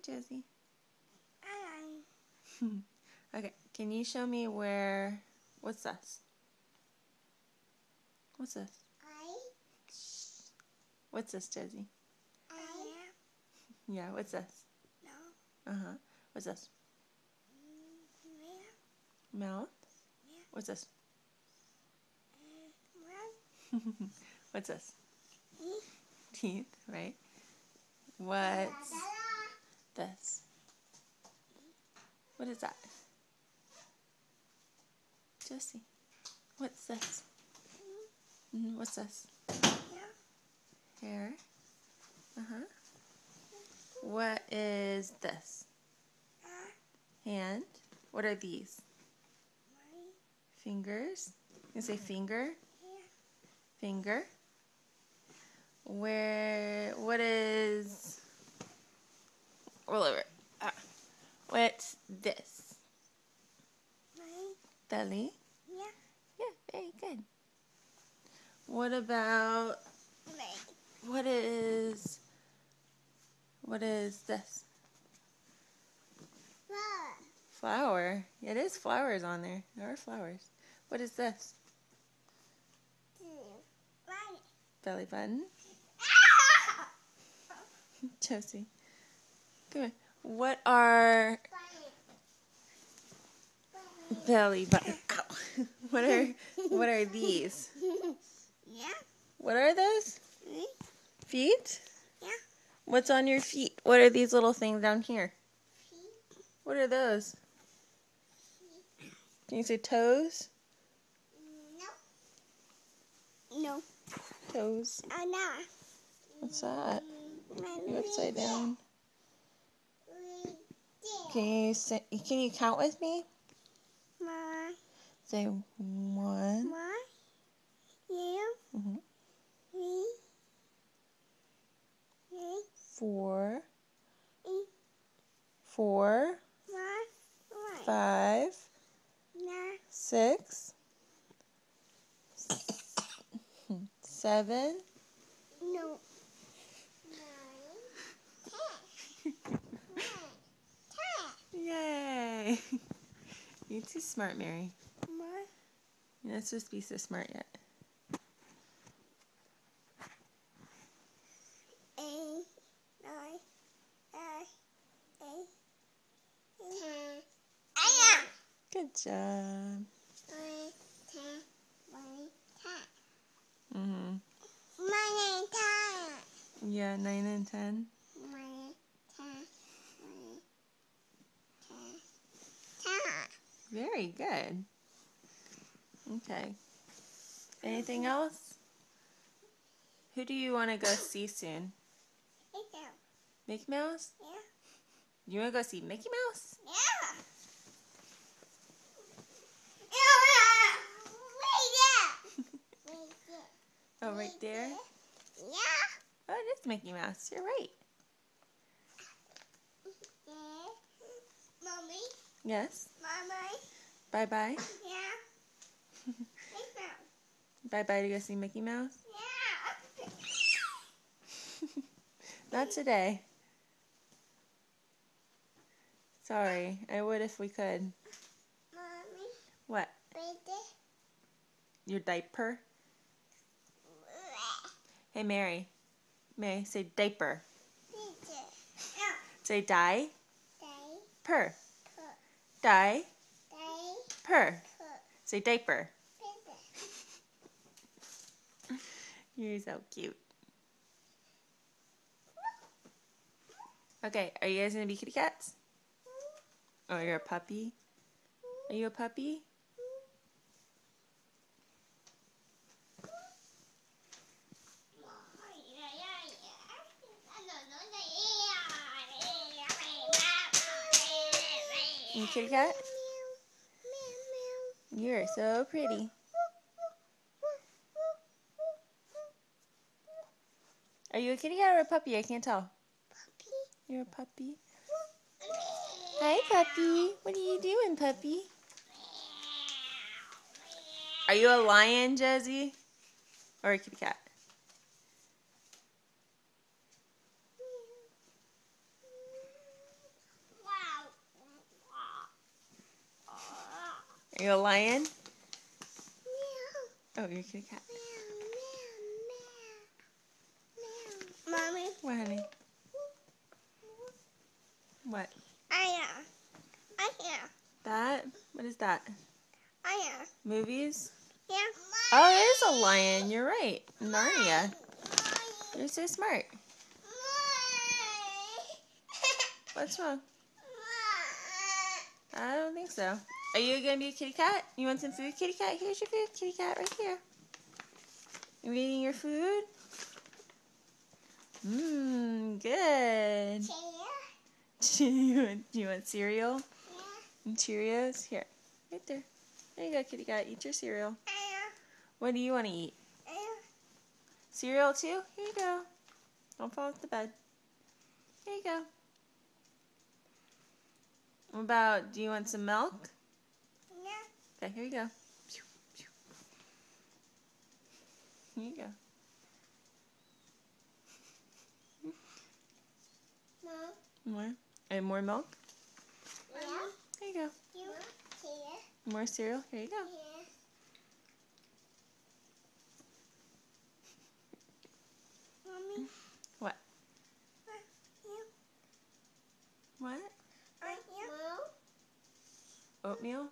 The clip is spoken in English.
Josie. Hi. Okay, can you show me what's this? What's this? What's this, Josie? Yeah, what's this? No. Uh-huh. What's this? Mouth? Yeah. What's this? What's this? Teeth, right? What's this? What is that? Josie, what's this? What's this? Hair. Uh-huh. What is this? Hand. What are these? Fingers. You say finger? Finger. What is... Roll over. What's this? Belly. Yeah, very good. What about... What is this? Flower. It is flowers on there. There are flowers. What is this? Belly button. Josie, come here. What are belly button? Ow. What are these? What are those? Feet? Yeah. What's on your feet? What are these little things down here? What are those? Can you say toes? No. Toes. No. What's that? You're upside down. Can you count with me? Say 1. 2. 4. 4. 5. 6. 7. No. 10. Yay! You're too smart, Mary. You're not supposed to be so smart yet. Good job. Yeah, 9 and 10. Very good. Okay. Anything else? Who do you want to go see soon? Mickey Mouse? Yeah. You want to go see Mickey Mouse? Yeah. Oh, right there? Yeah. Oh, it is Mickey Mouse. You're right. Mommy? Yes? Mommy? Bye-bye? Yeah. Bye-bye to go see Mickey Mouse? Yeah. Not today. Sorry. I would if we could. Mommy? What? Your diaper? Hey, Mary. Mary, say diaper. Say die. Per. Die. Per. Say diaper. You're so cute. Okay, are you guys going to be kitty cats? Oh, you're a puppy? Are you a puppy? You kitty cat? You're so pretty. Are you a kitty cat or a puppy? I can't tell. Puppy. You're a puppy? Hi, puppy. What are you doing, puppy? Are you a lion, Josie? Or a kitty cat? Are you a lion? Oh, you're a kitty cat. Mommy. What, honey? What? That? What is that? Movies? Yeah. Oh, it is a lion. You're right. Narnia. You're so smart. What's wrong? I don't think so. Are you going to be a kitty cat? You want some food, kitty cat? Here's your food, kitty cat, right here. You eating your food? Mmm, good. Do you want cereal? And Cheerios? Here, right there. There you go, kitty cat. Eat your cereal. What do you want to eat? Cereal too? Here you go. Don't fall off the bed. Here you go. What about, do you want some milk? Okay, here you go. Here you go. More? And more milk? There you go. More cereal? Here you go. What? What? Oatmeal?